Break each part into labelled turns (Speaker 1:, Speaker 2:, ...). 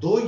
Speaker 1: 2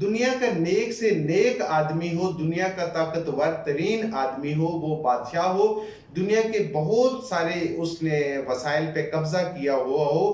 Speaker 1: دنیا کا نیک سے نیک آدمی ہو، دنیا کا طاقتور ترین آدمی ہو، وہ بادشاہ ہو، دنیا کے بہت سارے اس نے وسائل پہ قبضہ کیا ہوا ہو،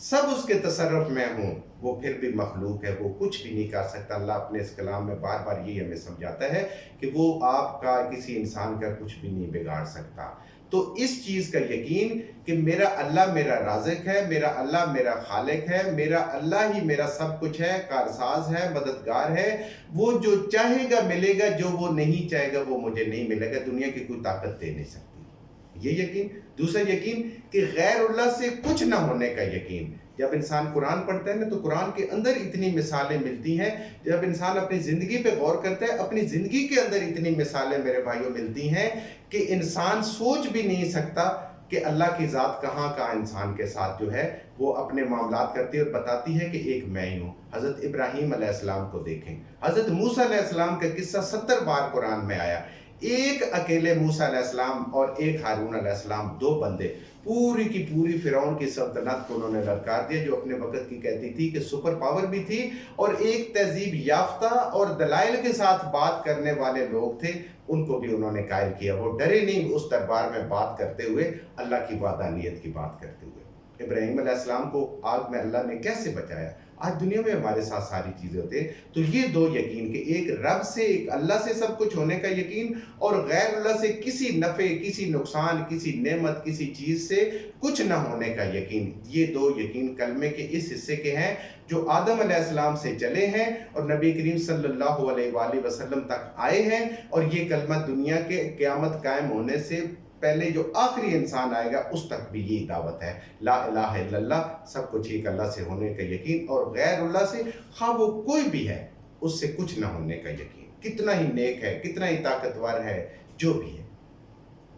Speaker 1: سب اس کے تصرف میں ہوں، وہ پھر بھی مخلوق ہے، وہ کچھ بھی نہیں کر سکتا۔ اللہ اپنے اس کلام میں بار بار یہی ہمیں سمجھاتا ہے کہ وہ آپ کا، کسی انسان کا کچھ بھی نہیں بگاڑ سکتا۔ تو اس چیز کا یقین کہ میرا اللہ میرا رازق ہے، میرا اللہ میرا خالق ہے، میرا اللہ ہی میرا سب کچھ ہے، کارساز ہے، مددگار ہے، وہ جو چاہے گا ملے گا، جو وہ نہیں چاہے گا وہ مجھے نہیں ملے گا، دنیا کی کوئی طاقت دے نہیں سکتی، یہ یقین۔ دوسرا یقین کہ غیر اللہ سے کچھ نہ ہونے کا یقین۔ جب انسان قرآن پڑھتا ہے نا تو قرآن کے اندر اتنی مثالیں ملتی ہیں، جب انسان اپنی زندگی پہ غور کرتا ہے، اپنی زندگی کے اندر اتنی مثالیں میرے بھائیوں ملتی ہیں کہ انسان سوچ بھی نہیں سکتا کہ اللہ کی ذات کہاں کہاں انسان کے ساتھ جو ہے وہ اپنے معاملات کرتی ہے اور بتاتی ہے کہ ایک میں ہی ہوں۔ حضرت ابراہیم علیہ السلام کو دیکھیں، حضرت موسیٰ علیہ السلام کا قصہ 70 بار قرآن میں آیا۔ ایک اکیلے موسیٰ علیہ السلام اور ایک ہارون علیہ السلام، دو بندے، پوری کی پوری فرعون کی سلطنت کو انہوں نے للکار دیا، جو اپنے وقت کی کہتی تھی کہ سپر پاور بھی تھی، اور ایک تہذیب یافتہ اور دلائل کے ساتھ بات کرنے والے لوگ تھے، ان کو بھی انہوں نے قائل کیا۔ وہ ڈرے نہیں اس دربار میں بات کرتے ہوئے، اللہ کی وحدانیت کی بات کرتے ہوئے۔ ابراہیم علیہ السلام کو آگ میں اللہ نے کیسے بچایا؟ آج دنیا میں ہمارے ساتھ ساری چیزیں ہوتے ہیں۔ تو یہ دو یقین کہ ایک رب سے، ایک اللہ سے سب کچھ ہونے کا یقین، اور غیر اللہ سے کسی نفع، کسی نقصان، کسی نعمت، کسی چیز سے کچھ نہ ہونے کا یقین، یہ دو یقین کلمے کے اس حصے کے ہیں جو آدم علیہ السلام سے چلے ہیں اور نبی کریم صلی اللہ علیہ وآلہ وسلم تک آئے ہیں، اور یہ کلمہ دنیا کے قیامت قائم ہونے سے پہلے جو آخری انسان آئے گا اس تک بھی یہی دعوت ہے، لا الہ الا اللہ، سب کچھ ایک اللہ سے ہونے کا یقین، اور غیر اللہ سے خواہ وہ کوئی بھی ہے اس سے کچھ نہ ہونے کا یقین، کتنا ہی نیک ہے، کتنا ہی طاقتور ہے، جو بھی ہے۔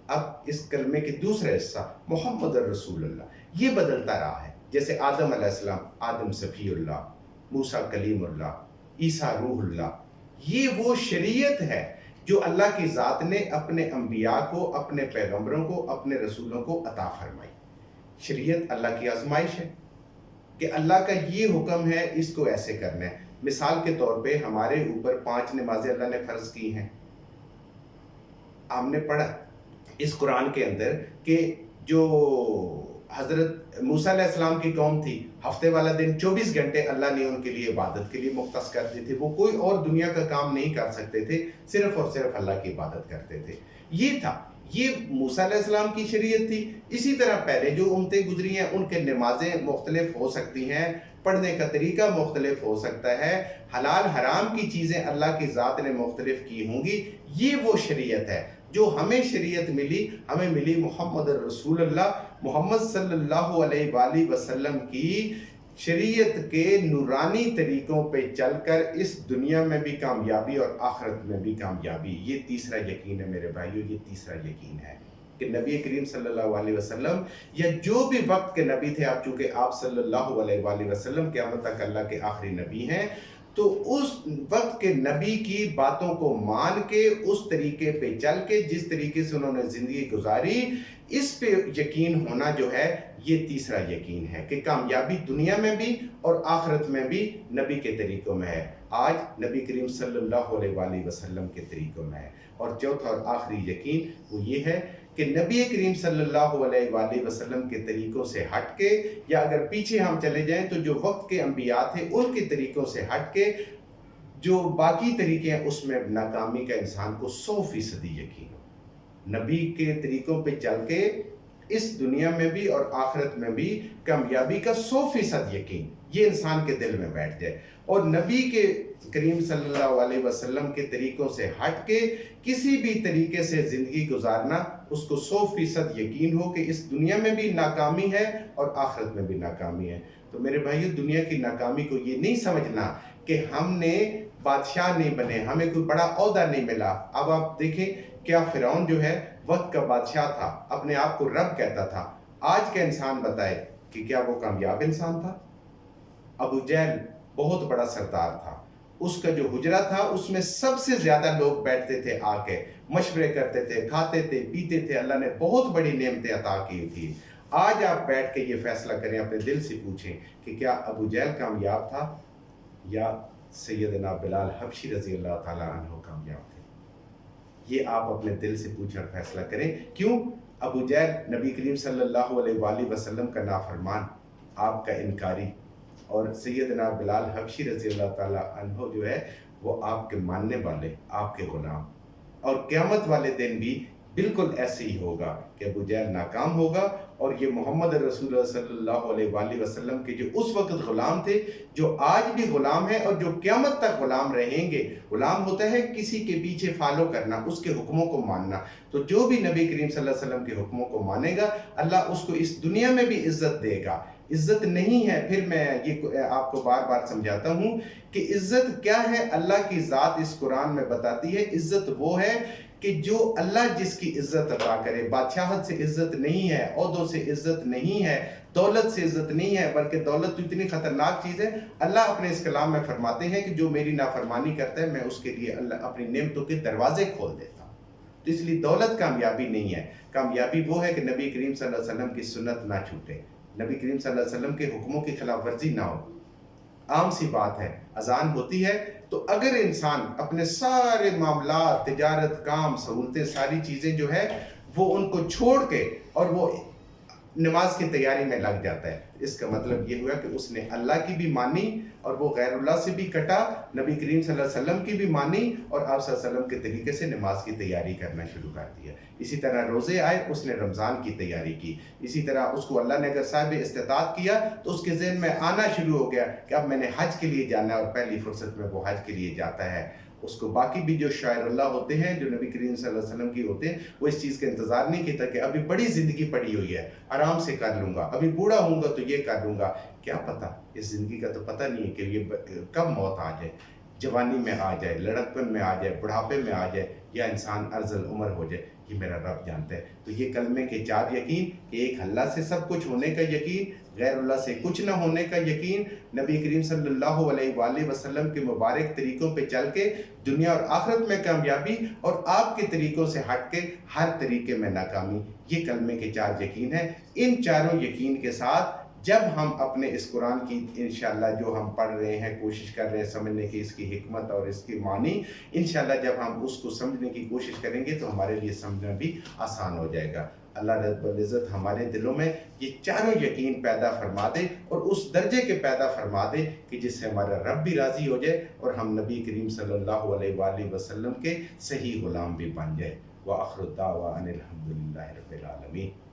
Speaker 1: اب اس کلمے کی دوسرا حصہ محمد الرسول اللہ، یہ بدلتا رہا ہے، جیسے آدم علیہ السلام، آدم صفی اللہ، موسیٰ کلیم اللہ، عیسیٰ روح اللہ، یہ وہ شریعت ہے جو اللہ کی ذات نے اپنے انبیاء کو، اپنے پیغمبروں کو، اپنے رسولوں کو عطا فرمائی۔ شریعت اللہ کی آزمائش ہے کہ اللہ کا یہ حکم ہے، اس کو ایسے کرنا ہے۔ مثال کے طور پہ ہمارے اوپر 5 نمازیں اللہ نے فرض کی ہیں۔ ہم نے پڑھا اس قرآن کے اندر کہ جو حضرت موسیٰ علیہ السلام کی قوم تھی، ہفتے والا دن 24 گھنٹے اللہ نے ان کے لیے عبادت کے لیے مختص کر دی تھی، وہ کوئی اور دنیا کا کام نہیں کر سکتے تھے، صرف اور صرف اللہ کی عبادت کرتے تھے۔ یہ تھا، یہ موسیٰ علیہ السلام کی شریعت تھی۔ اسی طرح پہلے جو امتیں گزری ہیں ان کے نمازیں مختلف ہو سکتی ہیں، پڑھنے کا طریقہ مختلف ہو سکتا ہے، حلال حرام کی چیزیں اللہ کی ذات نے مختلف کی ہوں گی۔ یہ وہ شریعت ہے جو ہمیں شریعت ملی، ہمیں ملی محمد الرسول اللہ، محمد صلی اللہ علیہ وآلہ وسلم کی شریعت کے نورانی طریقوں پہ چل کر اس دنیا میں بھی کامیابی اور آخرت میں بھی کامیابی۔ یہ تیسرا یقین ہے میرے بھائیو، یہ تیسرا یقین ہے کہ نبی کریم صلی اللہ علیہ وسلم یا جو بھی وقت کے نبی تھے، آپ چونکہ آپ صلی اللہ علیہ وآلہ وسلم قیامت تک اللہ کے آخری نبی ہیں، تو اس وقت کے نبی کی باتوں کو مان کے، اس طریقے پہ چل کے، جس طریقے سے انہوں نے زندگی گزاری، اس پہ یقین ہونا جو ہے یہ تیسرا یقین ہے کہ کامیابی دنیا میں بھی اور آخرت میں بھی نبی کے طریقوں میں ہے۔ آج نبی کریم صلی اللہ علیہ وآلہ وسلم کے طریقوں میں ہے۔ اور چوتھا اور آخری یقین وہ یہ ہے کہ نبی کریم صلی اللہ علیہ وآلہ وسلم کے طریقوں سے ہٹ کے، یا اگر پیچھے ہم چلے جائیں تو جو وقت کے انبیاء تھے ان کے طریقوں سے ہٹ کے جو باقی طریقے ہیں اس میں ناکامی کا انسان کو 100% یقین ہو۔ نبی کے طریقوں پہ چل کے اس دنیا میں بھی اور آخرت میں بھی کامیابی کا 100% یقین یہ انسان کے دل میں بیٹھ جائے، اور نبی کے کریم صلی اللہ علیہ وسلم کے طریقوں سے ہٹ کے کسی بھی طریقے سے زندگی گزارنا، اس کو 100% یقین ہو کہ اس دنیا میں بھی ناکامی ہے اور آخرت میں بھی ناکامی ہے۔ تو میرے بھائیو، دنیا کی ناکامی کو یہ نہیں سمجھنا کہ ہم نے بادشاہ نہیں بنے، ہمیں کوئی بڑا عہدہ نہیں ملا۔ اب آپ دیکھیں کیا فرعون جو ہے وقت کا بادشاہ تھا، اپنے آپ کو رب کہتا تھا۔ آج کا انسان بتائے کہ کیا وہ کامیاب انسان تھا؟ ابو جہل بہت بڑا سردار تھا، اس کا جو حجرہ تھا اس میں سب سے زیادہ لوگ بیٹھتے تھے، آ کے مشورے کرتے تھے، کھاتے تھے، پیتے تھے، اللہ نے بہت بڑی نعمتیں عطا کی تھی۔ آج آپ بیٹھ کے یہ فیصلہ کریں، اپنے دل سے پوچھیں کہ کیا ابو جہل کامیاب تھا یا سیدنا بلال حبشی رضی اللہ تعالیٰ عنہ کامیاب تھے۔ یہ آپ اپنے دل سے پوچھیں اور فیصلہ کریں۔ کیوں؟ ابو جہل نبی کریم صلی اللہ علیہ وآلہ وسلم کا نافرمان، آپ کا انکاری، اور سیدنا بلال حبشی رضی اللہ تعالیٰ عنہ جو ہے وہ آپ کے ماننے والے، آپ کے غلام۔ اور قیامت والے دن بھی بالکل ایسے ہی ہوگا کہ ابو جہل ناکام ہوگا، اور یہ محمد رسول اللہ صلی اللہ علیہ وآلہ وسلم کے جو اس وقت غلام تھے، جو آج بھی غلام ہیں اور جو قیامت تک غلام رہیں گے۔ غلام ہوتا ہے کسی کے پیچھے فالو کرنا، اس کے حکموں کو ماننا۔ تو جو بھی نبی کریم صلی اللہ علیہ وسلم کے حکموں کو مانے گا، اللہ اس کو اس دنیا میں بھی عزت دے گا۔ عزت نہیں ہے، پھر میں یہ آپ کو بار بار سمجھاتا ہوں کہ عزت کیا ہے۔ اللہ کی ذات اس قرآن میں بتاتی ہے، عزت وہ ہے کہ جو اللہ جس کی عزت عطا کرے۔ بادشاہت سے عزت نہیں ہے، عہدوں سے عزت نہیں ہے، دولت سے عزت نہیں ہے، بلکہ دولت تو اتنی خطرناک چیز ہے۔ اللہ اپنے اس کلام میں فرماتے ہیں کہ جو میری نافرمانی کرتا ہے، میں اس کے لیے اللہ اپنی نعمتوں کے دروازے کھول دیتا ہوں۔ تو اس لیے دولت کامیابی نہیں ہے۔ کامیابی وہ ہے کہ نبی کریم صلی اللہ علیہ وسلم کی سنت نہ چھوٹے، نبی کریم صلی اللہ علیہ وسلم کے حکموں کی خلاف ورزی نہ ہو۔ عام سی بات ہے، اذان ہوتی ہے تو اگر انسان اپنے سارے معاملات، تجارت، کام، سہولتیں، ساری چیزیں جو ہے وہ ان کو چھوڑ کے اور وہ نماز کی تیاری میں لگ جاتا ہے، اس کا مطلب یہ ہوا کہ اس نے اللہ کی بھی مانی اور وہ غیر اللہ سے بھی کٹا، نبی کریم صلی اللہ علیہ وسلم کی بھی مانی اور آپ صلی اللہ علیہ وسلم کے طریقے سے نماز کی تیاری کرنا شروع کر دیا۔ اسی طرح روزے آئے، اس نے رمضان کی تیاری کی۔ اسی طرح اس کو اللہ نے اگر صاحب استطاعت کیا تو اس کے ذہن میں آنا شروع ہو گیا کہ اب میں نے حج کے لیے جانا ہے، اور پہلی فرصت میں وہ حج کے لیے جاتا ہے۔ اس کو باقی بھی جو شاعر اللہ ہوتے ہیں، جو نبی کریم صلی اللہ علیہ وسلم کی ہوتے ہیں، وہ اس چیز کا انتظار نہیں کیتا کہ ابھی بڑی زندگی پڑی ہوئی ہے، آرام سے کر لوں گا، ابھی بوڑھا ہوں گا تو یہ کر لوں گا۔ کیا پتہ، اس زندگی کا تو پتہ نہیں ہے کہ یہ کب موت آ جائے، جوانی میں آ جائے، لڑکپن میں آ جائے، بڑھاپے میں آ جائے، یا انسان ارذل العمر ہو جائے، یہ میرا رب جانتا ہے۔ تو یہ کلمے کے چار یقین، کہ ایک اللہ سے سب کچھ ہونے کا یقین، غیر اللہ سے کچھ نہ ہونے کا یقین، نبی کریم صلی اللہ علیہ وآلہ وسلم کے مبارک طریقوں پہ چل کے دنیا اور آخرت میں کامیابی، اور آپ کے طریقوں سے ہٹ کے ہر طریقے میں ناکامی، یہ کلمے کے چار یقین ہیں۔ ان چاروں یقین کے ساتھ جب ہم اپنے اس قرآن کی انشاءاللہ جو ہم پڑھ رہے ہیں، کوشش کر رہے ہیں سمجھنے کی، اس کی حکمت اور اس کی معنی، انشاءاللہ جب ہم اس کو سمجھنے کی کوشش کریں گے تو ہمارے لیے سمجھنا بھی آسان ہو جائے گا۔ اللہ رب العزت ہمارے دلوں میں یہ چاروں یقین پیدا فرما دے، اور اس درجے کے پیدا فرما دے کہ جس سے ہمارا رب بھی راضی ہو جائے اور ہم نبی کریم صلی اللہ علیہ وآلہ وسلم کے صحیح غلام بھی بن جائے۔ وآخر الدعوٰ ان الحمد للہ رب العالمین۔